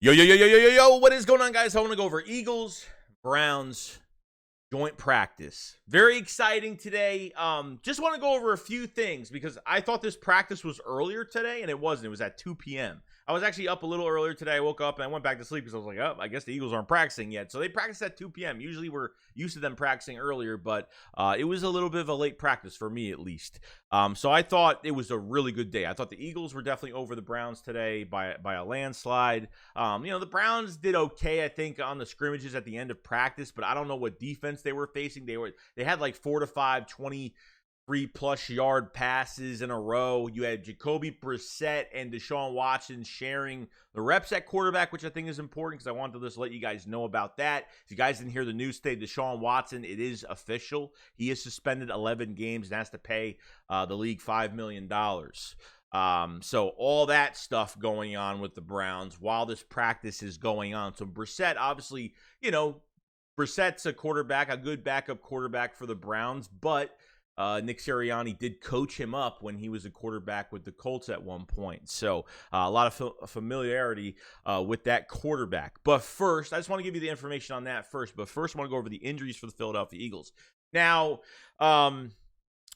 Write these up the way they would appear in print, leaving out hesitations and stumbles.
Yo, what is going on, guys? I want to go over Eagles, Browns, joint practice. Very exciting today. Just want to go over a few things because I thought this practice was earlier today, and it wasn't. It was at 2 p.m. I was actually up a little earlier today. I woke up and I went back to sleep because I was like, oh, I guess the Eagles aren't practicing yet. So they practice at 2 p.m. Usually we're used to them practicing earlier, but it was a little bit of a late practice for me, at least. So I thought it was a really good day. I thought the Eagles were definitely over the Browns today by a landslide. The Browns did okay, I think, on the scrimmages at the end of practice, but I don't know what defense they were facing. They had like 4 to 5 23-plus yard passes in a row. You had Jacoby Brissett and Deshaun Watson sharing the reps at quarterback, which I think is important because I wanted to just let you guys know about that. If you guys didn't hear the news today, Deshaun Watson, it is official. He is suspended 11 games and has to pay the league $5 million. So all that stuff going on with the Browns while this practice is going on. So Brissett, obviously, Brissett's a quarterback, a good backup quarterback for the Browns, but Nick Sirianni did coach him up when he was a quarterback with the Colts at one point. So a lot of familiarity with that quarterback. But first, I just want to give you the information on that first. But first, I want to go over the injuries for the Philadelphia Eagles. Now,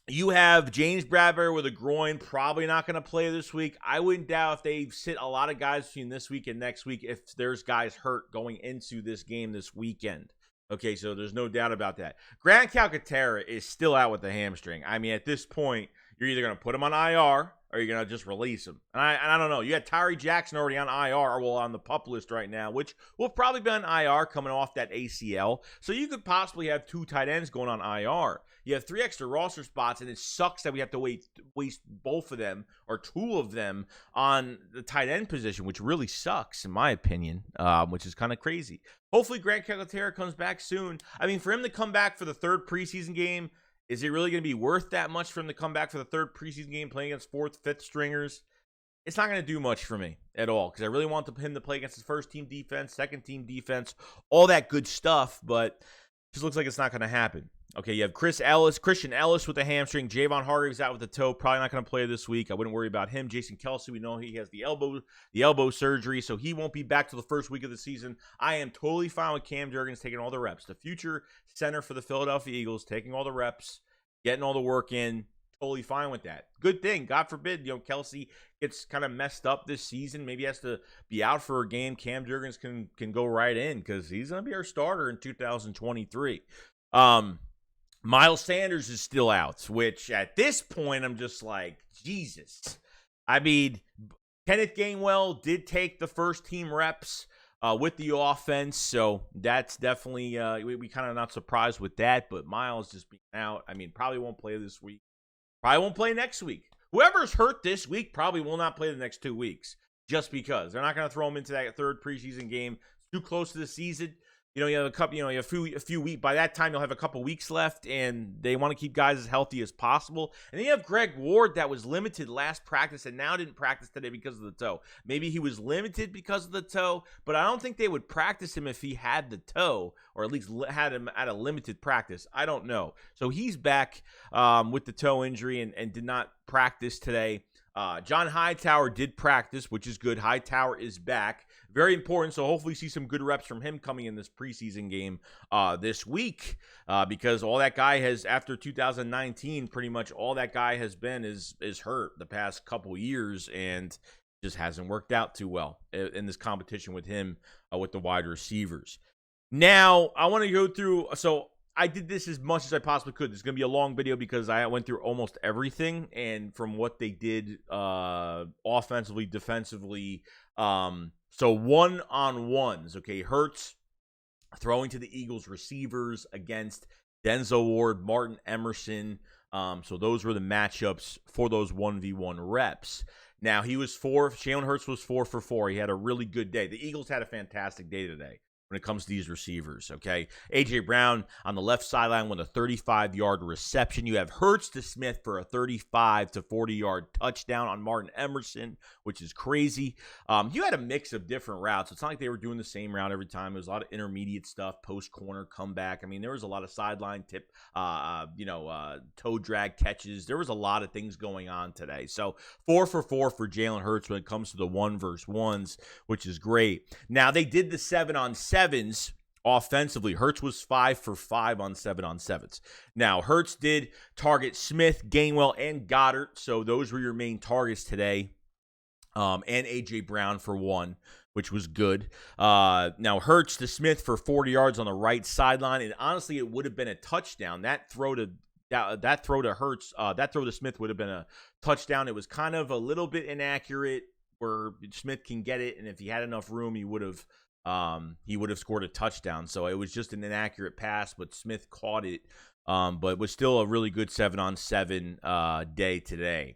you have James Bradbury with a groin, probably not going to play this week. I wouldn't doubt if they sit a lot of guys between this week and next week if there's guys hurt going into this game this weekend. Okay, so there's no doubt about that. Grant Calcaterra is still out with the hamstring. I mean, at this point, you're either going to put him on IR or you're going to just release him. And I don't know. You had Tyree Jackson already on IR, well, on the PUP list right now, which will probably be on IR coming off that ACL. So you could possibly have 2 tight ends going on IR. You have 3 extra roster spots, and it sucks that we have to waste both of them or 2 of them on the tight end position, which really sucks, in my opinion, which is kind of crazy. Hopefully, Grant Calcaterra comes back soon. I mean, for him to come back for the 3rd preseason game, is it really going to be worth that much for him to come back for the 3rd preseason game playing against 4th, 5th stringers? It's not going to do much for me at all because I really want him to play against his first-team defense, second-team defense, all that good stuff, but it just looks like it's not going to happen. Okay, you have Christian Ellis with the hamstring. Javon Hargrave's out with the toe. Probably not going to play this week. I wouldn't worry about him. Jason Kelce, we know he has the elbow surgery, so he won't be back till the first week of the season. I am totally fine with Cam Jurgens taking all the reps. The future center for the Philadelphia Eagles, taking all the reps, getting all the work in. Totally fine with that. Good thing. God forbid, Kelce gets kind of messed up this season. Maybe has to be out for a game. Cam Jurgens can go right in because he's going to be our starter in 2023. Miles Sanders is still out, which at this point, I'm just like, Jesus. I mean, Kenneth Gainwell did take the first team reps with the offense, so that's definitely, we kind of not surprised with that, but Miles just being out, I mean, probably won't play this week. Probably won't play next week. Whoever's hurt this week probably will not play the next 2 weeks, just because. They're not going to throw him into that 3rd preseason game. It's too close to the season. You have a couple. You have a few weeks. By that time, you'll have a couple weeks left, and they want to keep guys as healthy as possible. And then you have Greg Ward that was limited last practice and now didn't practice today because of the toe. Maybe he was limited because of the toe, but I don't think they would practice him if he had the toe, or at least had him at a limited practice. I don't know. So he's back with the toe injury and did not practice today. John Hightower did practice, which is good. Hightower is back. Very important, so hopefully see some good reps from him coming in this preseason game this week because all that guy has, after 2019, pretty much all that guy has been is hurt the past couple years and just hasn't worked out too well in this competition with him with the wide receivers. Now, I want to go through, so I did this as much as I possibly could. This is going to be a long video because I went through almost everything and from what they did offensively, defensively. So one-on-ones, okay, Hurts throwing to the Eagles receivers against Denzel Ward, Martin Emerson. So those were the matchups for those 1v1 reps. Now, Jalen Hurts was 4 for 4. He had a really good day. The Eagles had a fantastic day today. when it comes to these receivers, okay? A.J. Brown on the left sideline with a 35-yard reception. You have Hurts to Smith for a 35 to 40-yard touchdown on Martin Emerson, which is crazy. You had a mix of different routes. It's not like they were doing the same route every time. It was a lot of intermediate stuff, post-corner, comeback. I mean, there was a lot of sideline tip, toe drag catches. There was a lot of things going on today. So 4 for 4 for Jalen Hurts when it comes to the 1-versus-1s, which is great. Now, they did the 7-on-7s offensively. Hurts was 5 for 5 on 7-on-7s. Now, Hurts did target Smith, Gainwell, and Goddard, so those were your main targets today, and A.J. Brown for 1, which was good. Now, Hurts to Smith for 40 yards on the right sideline, and honestly, it would have been a touchdown. That throw to Hurts, that throw to Smith would have been a touchdown. It was kind of a little bit inaccurate where Smith can get it, and if he had enough room, he would have scored a touchdown. So it was just an inaccurate pass, but Smith caught it. But it was still a really good 7-on-7 day today.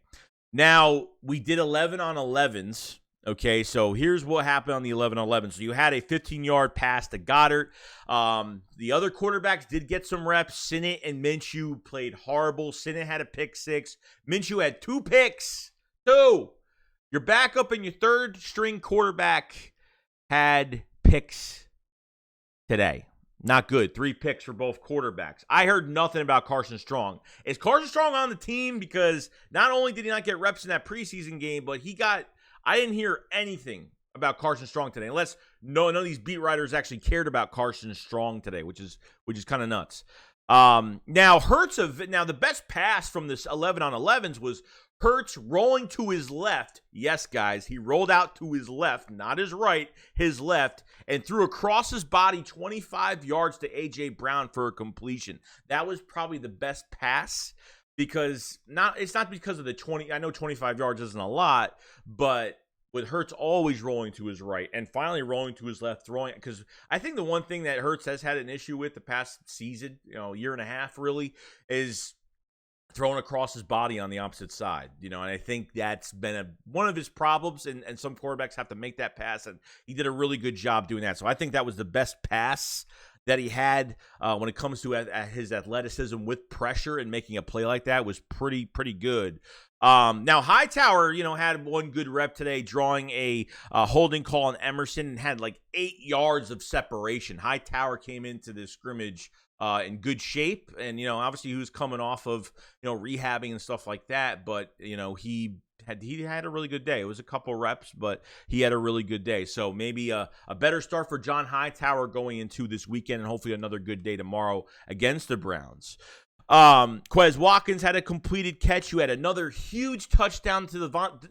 Now, we did 11-on-11s. Okay, so here's what happened on the 11-on-11. So you had a 15-yard pass to Goddard. The other quarterbacks did get some reps. Sinnott and Minshew played horrible. Sinnott had a pick 6. Minshew had 2 picks. 2. Your backup and your third-string quarterback had picks today. Not good. 3 picks for both quarterbacks. I heard nothing about Carson Strong. Is Carson Strong on the team? Because not only did he not get reps in that preseason game, but I didn't hear anything about Carson Strong today. Unless none of these beat writers actually cared about Carson Strong today, which is kind of nuts. Now the best pass from this 11-on-11s was Hurts rolling to his left. Yes, guys, he rolled out to his left, not his right, his left, and threw across his body 25 yards to A.J. Brown for a completion. That was probably the best pass because it's not because of the 20. I know 25 yards isn't a lot, but with Hurts always rolling to his right and finally rolling to his left, throwing, because I think the one thing that Hurts has had an issue with the past season, year and a half really, is throwing across his body on the opposite side, and I think that's been one of his problems, and some quarterbacks have to make that pass, and he did a really good job doing that. So I think that was the best pass that he had when it comes to his athleticism with pressure and making a play like that was pretty good. Now Hightower, had one good rep today, drawing a holding call on Emerson and had like 8 yards of separation. Hightower came into this scrimmage in good shape, and obviously he was coming off of rehabbing and stuff like that, but he had a really good day. It was a couple reps, but he had a really good day. So maybe a better start for John Hightower going into this weekend, and hopefully another good day tomorrow against the Browns. Quez Watkins had a completed catch. You had another huge touchdown to Devonta.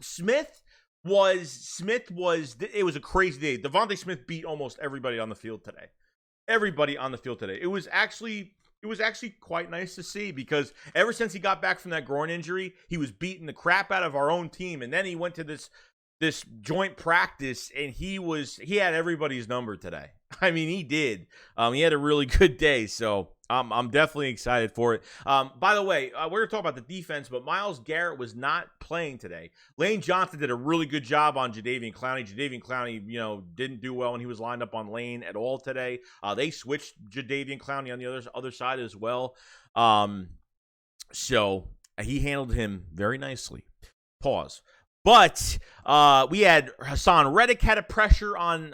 It was a crazy day. Devonta Smith beat almost everybody on the field today. It was actually quite nice to see, because ever since he got back from that groin injury, he was beating the crap out of our own team, and then he went to this joint practice, and he had everybody's number today. I mean, he did. He had a really good day, so I'm definitely excited for it. By the way, we're going to talk about the defense, but Myles Garrett was not playing today. Lane Johnson did a really good job on Jadeveon Clowney. Jadeveon Clowney, didn't do well when he was lined up on Lane at all today. They switched Jadeveon Clowney on the other side as well. So he handled him very nicely. Pause. But we had Hassan Reddick had a pressure on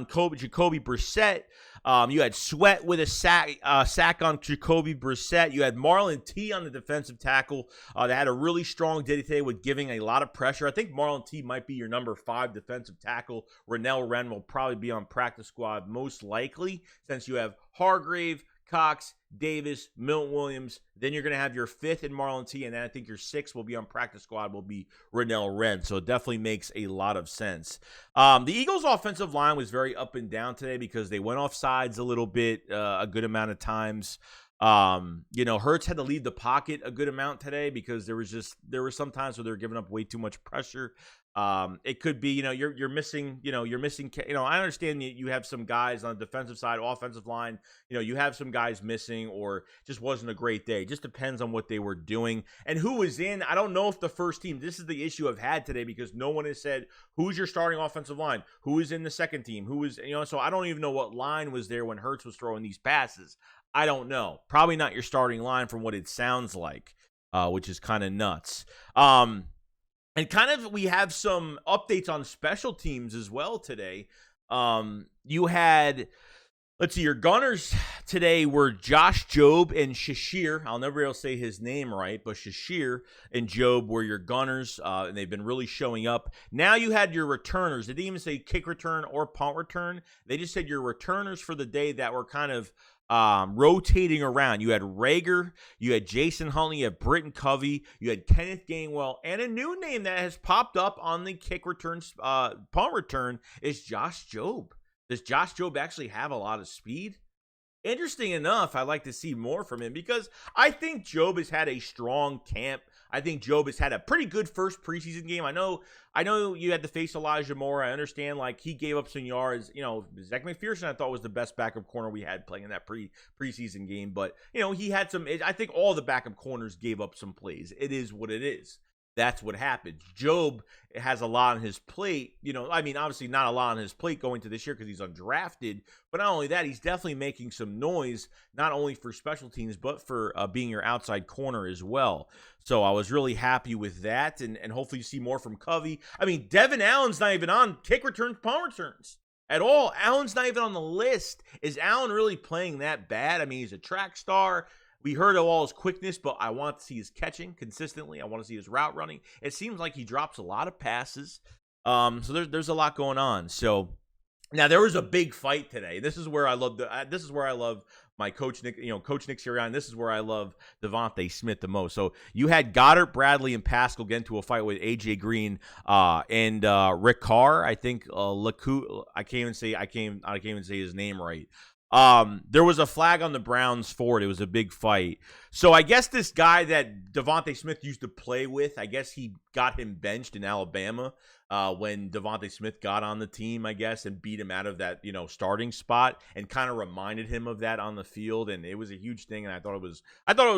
Jacoby Brissett. You had Sweat with a sack on Jacoby Brissett. You had Marlon T on the defensive tackle that had a really strong day today with giving a lot of pressure. I think Marlon T might be your number 5 defensive tackle. Rennell Wren will probably be on practice squad most likely, since you have Hargrave, Cox, Davis, Milton Williams. Then you're going to have your 5th in Marlon T, and then I think your 6th will be on practice squad, will be Rennell Wren. So it definitely makes a lot of sense. The Eagles' offensive line was very up and down today because they went off sides a little bit, a good amount of times. Hurts had to leave the pocket a good amount today because there were some times where they were giving up way too much pressure. It could be, you're missing, I understand you have some guys on the defensive side, offensive line, you have some guys missing or just wasn't a great day. Just depends on what they were doing and who was in. I don't know if the first team, this is the issue I've had today because no one has said who's your starting offensive line, who is in the second team, who is, so I don't even know what line was there when Hurts was throwing these passes. I don't know. Probably not your starting line from what it sounds like, which is kind of nuts. And kind of we have some updates on special teams as well today. You had, let's see, your Gunners today were Josh Jobe and Shashir. I'll never be able to say his name right, but Shashir and Jobe were your Gunners, and they've been really showing up. Now you had your returners. They didn't even say kick return or punt return. They just said your returners for the day that were kind of rotating around. You had Rager, you had Jason Huntley, you had Britton Covey, you had Kenneth Gainwell, and a new name that has popped up on the kick return, punt return is Josh Jobe. Does Josh Jobe actually have a lot of speed? Interesting enough, I'd like to see more from him because I think Jobe has had a strong camp. I think Jobe has had a pretty good first preseason game. I know you had to face Elijah Moore. I understand, like, he gave up some yards. Zach McPherson I thought was the best backup corner we had playing in that preseason game. But, he had some – I think all the backup corners gave up some plays. It is what it is. That's what happens. Jobe has a lot on his plate. Obviously not a lot on his plate going to this year because he's undrafted. But not only that, he's definitely making some noise, not only for special teams, but for being your outside corner as well. So I was really happy with that, and hopefully you see more from Covey. Devin Allen's not even on kick returns, punt returns at all. Allen's not even on the list. Is Allen really playing that bad? He's a track star. We heard of all his quickness, but I want to see his catching consistently. I want to see his route running. It seems like he drops a lot of passes. So there's a lot going on. So now there was a big fight today. This is where I love my coach Nick, Coach Nick Sirianni. This is where I love Devonta Smith the most. So you had Goddard, Bradley, and Pascal get into a fight with AJ Green and Rick Carr. I think I can't even say his name right. There was a flag on the Browns for it. It was a big fight. So I guess this guy that Devonta Smith used to play with, I guess he got him benched in Alabama when Devonta Smith got on the team, I guess, and beat him out of that, starting spot and kind of reminded him of that on the field. And it was a huge thing. And I thought it was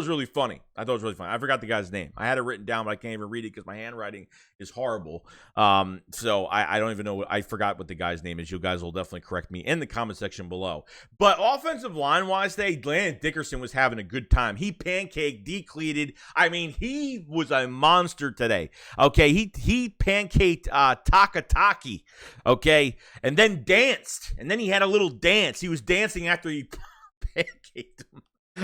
really funny. I forgot the guy's name. I had it written down, but I can't even read it because my handwriting is horrible. So I don't even know I forgot what the guy's name is. You guys will definitely correct me in the comment section below. But offensive line-wise, Landon Dickerson was having a good time. He pancaked, decleated. He was a monster today. Okay, he pancaked Takataki. Okay, and then danced. And then he had a little dance. He was dancing after he pancaked him.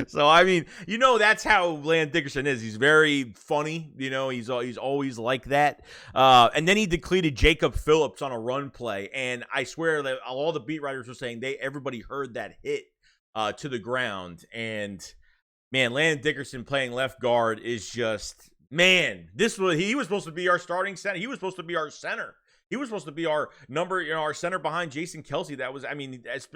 So, that's how Landon Dickerson is. He's very funny. He's always like that. And then he decleated Jacob Phillips on a run play. And I swear that all the beat writers were saying everybody heard that hit to the ground. And, man, Landon Dickerson playing left guard is just, man, he was supposed to be our starting center. He was supposed to be our center. He was supposed to be our our center behind Jason Kelce. That was,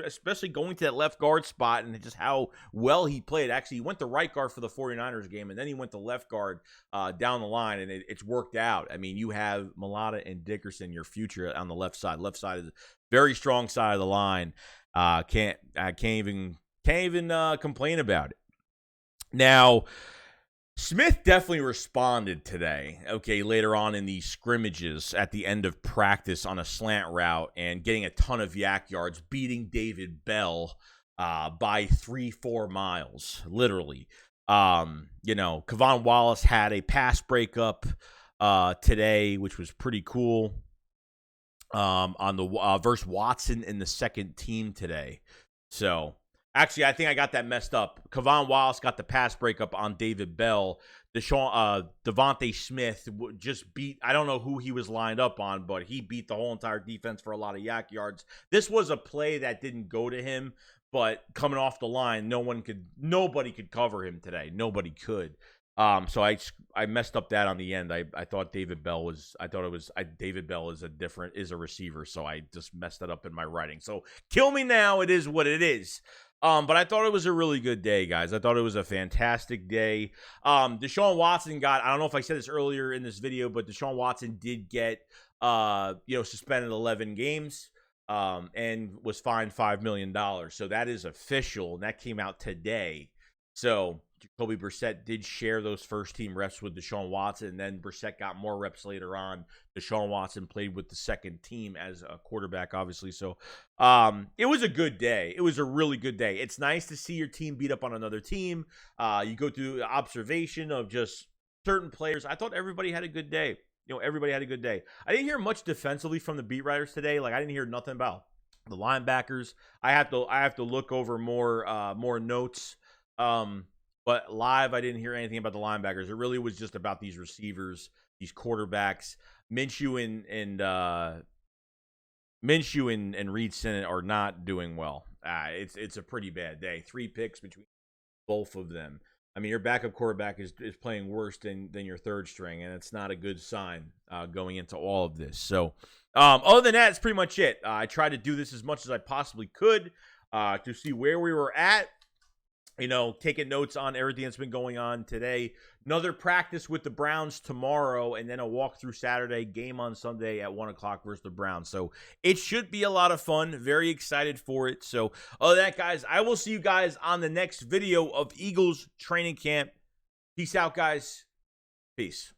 especially going to that left guard spot and just how well he played. Actually, he went to right guard for the 49ers game, and then he went to left guard down the line, and it's worked out. You have Mailata and Dickerson, your future on the left side. Left side is a very strong side of the line. Can't even complain about it. Now, Smith definitely responded today, later on in the scrimmages at the end of practice on a slant route and getting a ton of yak yards, beating David Bell by 3-4 miles, literally. Kevon Wallace had a pass breakup today, which was pretty cool, on the versus Watson in the second team today. So, actually, I think I got that messed up. Kevon Wallace got the pass breakup on David Bell. Devonta Smith just beat, I don't know who he was lined up on, but he beat the whole entire defense for a lot of yak yards. This was a play that didn't go to him, but coming off the line, nobody could cover him today. Nobody could. So I messed up that on the end. I thought David Bell is a receiver, so I just messed that up in my writing. So kill me now. It is what it is. But I thought it was a really good day, guys. I thought it was a fantastic day. Deshaun Watson I don't know if I said this earlier in this video, but Deshaun Watson did get suspended 11 games. And was fined $5 million. So that is official, and that came out today. So Jacoby Brissett did share those first-team reps with Deshaun Watson, and then Brissett got more reps later on. Deshaun Watson played with the second team as a quarterback, obviously. So it was a good day. It was a really good day. It's nice to see your team beat up on another team. You go through the observation of just certain players. I thought everybody had a good day. Everybody had a good day. I didn't hear much defensively from the beat writers today. Like, I didn't hear nothing about the linebackers. I have to look over more notes. But live, I didn't hear anything about the linebackers. It really was just about these receivers, these quarterbacks. Minshew and Reed Sinnett are not doing well. It's a pretty bad day. 3 picks between both of them. I mean, your backup quarterback is playing worse than your third string, and it's not a good sign going into all of this. So, other than that, that's pretty much it. I tried to do this as much as I possibly could to see where we were at. Taking notes on everything that's been going on today. Another practice with the Browns tomorrow, and then a walkthrough Saturday, game on Sunday at 1 o'clock versus the Browns. So it should be a lot of fun. Very excited for it. So other than that, guys, I will see you guys on the next video of Eagles training camp. Peace out, guys. Peace.